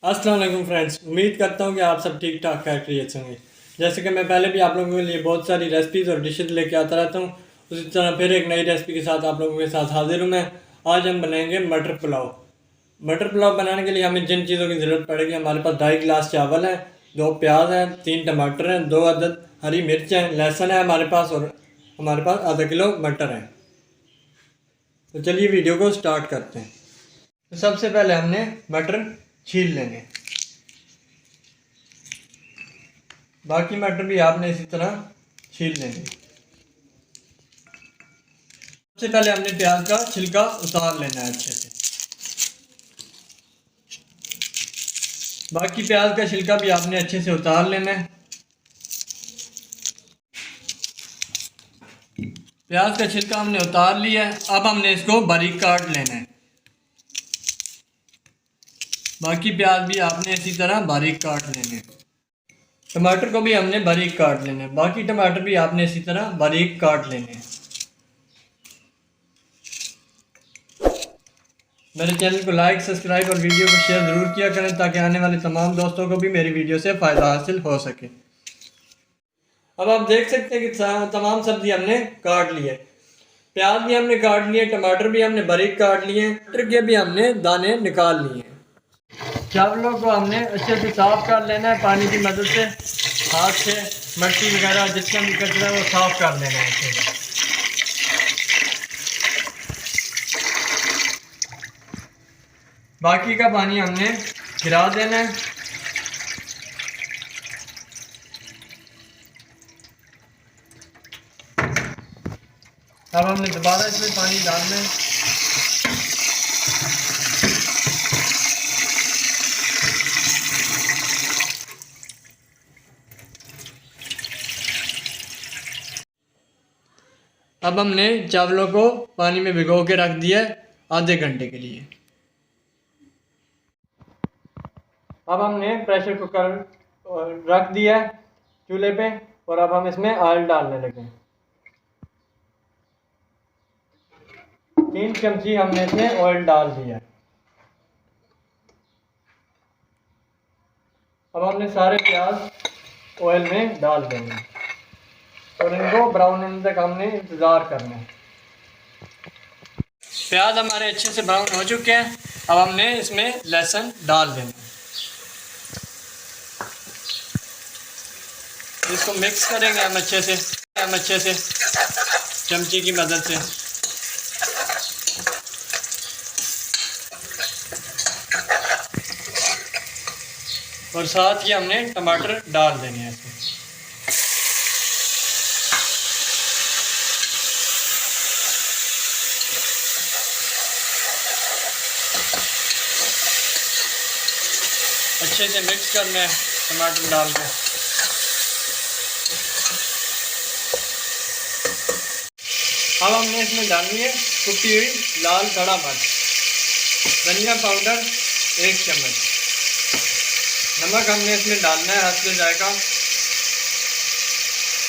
अस्सलाम वालेकुम फ्रेंड्स, उम्मीद करता हूँ कि आप सब ठीक ठाक खैरियत से होंगे। जैसे कि मैं पहले भी आप लोगों के लिए बहुत सारी रेसिपीज़ और डिशेज लेके आता रहता हूँ, उसी तरह फिर एक नई रेसिपी के साथ आप लोगों के साथ हाजिर हूँ मैं। आज हम बनाएंगे मटर पुलाव। मटर पुलाव बनाने के लिए हमें जिन चीज़ों की ज़रूरत पड़ेगी, हमारे पास 2.5 गिलास चावल है, 2 प्याज हैं, 3 टमाटर हैं, 2 अदद हरी मिर्च हैं, लहसुन है हमारे पास, और हमारे पास आधा किलो मटर है। तो चलिए वीडियो को स्टार्ट करते हैं। तो सबसे पहले हमने मटर छील लेंगे। बाकी मटर भी आपने इसी तरह छील लेंगे। सबसे पहले हमने प्याज का छिलका उतार लेना है अच्छे से। बाकी प्याज का छिलका भी आपने अच्छे से उतार लेना है। प्याज का छिलका हमने उतार लिया है, अब हमने इसको बारीक काट लेना है। बाकी प्याज भी आपने इसी तरह बारीक काट लेने हैं। टमाटर को भी हमने बारीक काट लेना है। बाकी टमाटर भी आपने इसी तरह बारीक काट लेने हैं। मेरे चैनल को लाइक, सब्सक्राइब और वीडियो को शेयर ज़रूर किया करें, ताकि आने वाले तमाम दोस्तों को भी मेरी वीडियो से फ़ायदा हासिल हो सके। अब आप देख सकते हैं कि तमाम सब्जी हमने काट लिए। प्याज भी हमने काट लिए, टमाटर भी हमने बारीक काट लिए, मटर के भी हमने दाने निकाल लिए। चावलों को हमने अच्छे से साफ कर लेना है पानी की मदद से। हाथ से मिट्टी वगैरह जितना भी कचरा है वो साफ कर लेना है अच्छे से। बाकी का पानी हमने गिरा देना है। अब हमने दोबारा इसमें पानी डालना है। अब हमने चावलों को पानी में भिगो के रख दिया है आधे घंटे के लिए। अब हमने प्रेशर कुकर रख दिया है चूल्हे पे, और अब हम इसमें ऑयल डालने लगे। 3 चमची हमने इसमें ऑयल डाल दिया। अब हमने सारे प्याज ऑयल में डाल देंगे और इनको ब्राउन होने तक हमने इंतज़ार करना है। प्याज हमारे अच्छे से ब्राउन हो चुके हैं। अब हमने इसमें लहसुन डाल देना है। इसको मिक्स करेंगे हम अच्छे से चमची की मदद से। और साथ ही हमने टमाटर डाल देने हैं इसमें। अच्छे से मिक्स करना है टमाटर डाल के। अब हमने इसमें डालनी है कुटी हुई लाल खड़ा मिर्च, धनिया पाउडर 1 चम्मच, नमक हमने इसमें डालना है हस्ब जायका।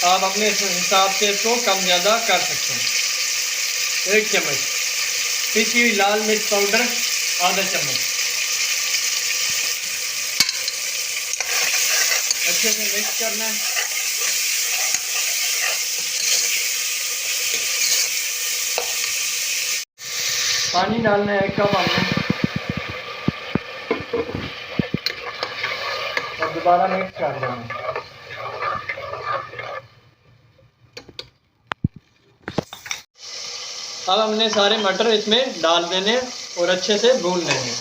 आप अपने हिसाब से इसको कम ज़्यादा कर सकते हैं। 1 चम्मच पीसी हुई लाल मिर्च पाउडर, आधा चम्मच। अच्छे से मिक्स करना है। पानी डालना है 1 कप हमने, और दोबारा मिक्स कर देना है। अब हमने सारे मटर इसमें डाल देने और अच्छे से भून लेंगे।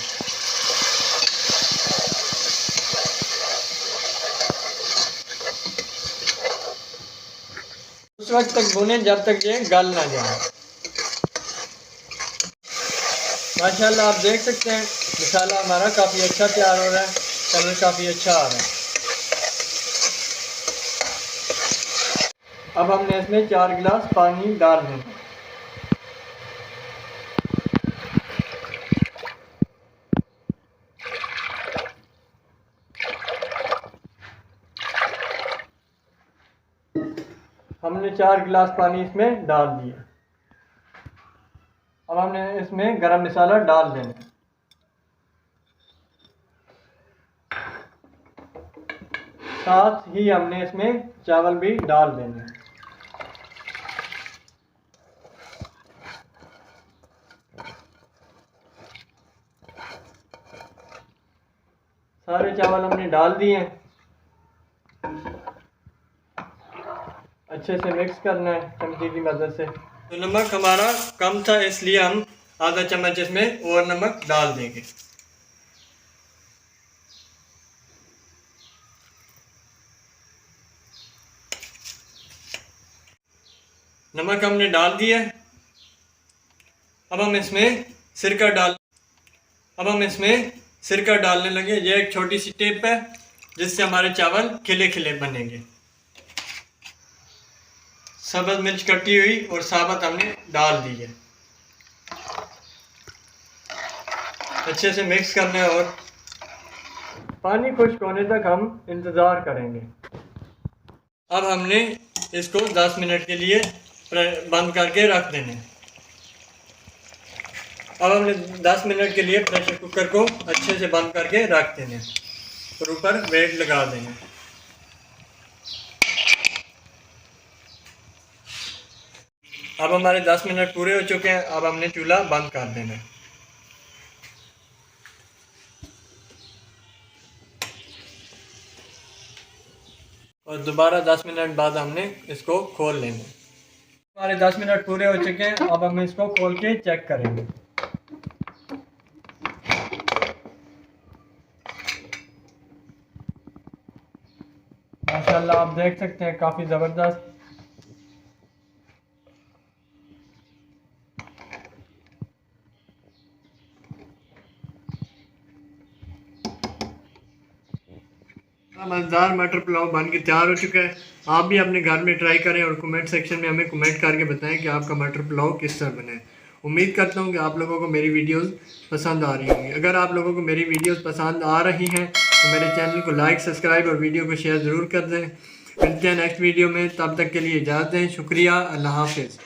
उस वक्त तक भूनें जब तक ये गल ना जाए। माशाल्लाह आप देख सकते हैं मसाला हमारा काफ़ी अच्छा तैयार हो रहा है, कलर काफ़ी अच्छा आ रहा है। अब हमने इसमें 4 गिलास पानी डाल देना। हमने 4 गिलास पानी इसमें डाल दिया। अब हमने इसमें गरम मसाला डाल देना। साथ ही हमने इसमें चावल भी डाल देने। सारे चावल हमने डाल दिए हैं, अच्छे से मिक्स करना है चमचे की मदद से। तो नमक हमारा कम था इसलिए हम आधा चम्मच इसमें और नमक डाल देंगे। नमक हमने डाल दिया। अब हम इसमें सिरका डालने लगे। ये एक छोटी सी टिप है जिससे हमारे चावल खिले खिले बनेंगे। सब्ज़ मिर्च कटी हुई और साबुत हमने डाल दी है। अच्छे से मिक्स करना है और पानी खुश्क होने तक हम इंतज़ार करेंगे। अब हमने इसको 10 मिनट के लिए बंद करके रख देना है। अब हमने 10 मिनट के लिए प्रेशर कुकर को अच्छे से बंद करके रख देना है और ऊपर वेट लगा देना है। अब हमारे 10 मिनट पूरे हो चुके हैं। अब हमने चूल्हा बंद कर देना है और दोबारा 10 मिनट बाद हमने इसको खोल लेना है। हमारे 10 मिनट पूरे हो चुके हैं। अब हम इसको खोल के चेक करेंगे। माशाल्लाह आप देख सकते हैं काफ़ी ज़बरदस्त मज़ेदार मटर पुलाव बन के तैयार हो चुका है। आप भी अपने घर में ट्राई करें और कमेंट सेक्शन में हमें कमेंट करके बताएं कि आपका मटर पुलाव किस तरह बना है। उम्मीद करता हूं कि आप लोगों को मेरी वीडियोस पसंद आ रही होंगी। अगर आप लोगों को मेरी वीडियोस पसंद आ रही हैं तो मेरे चैनल को लाइक, सब्सक्राइब और वीडियो को शेयर ज़रूर कर दें। मिलते हैं नेक्स्ट वीडियो में, तब तक के लिए इजाज़त दें। शुक्रिया, अल्लाह हाफिज़।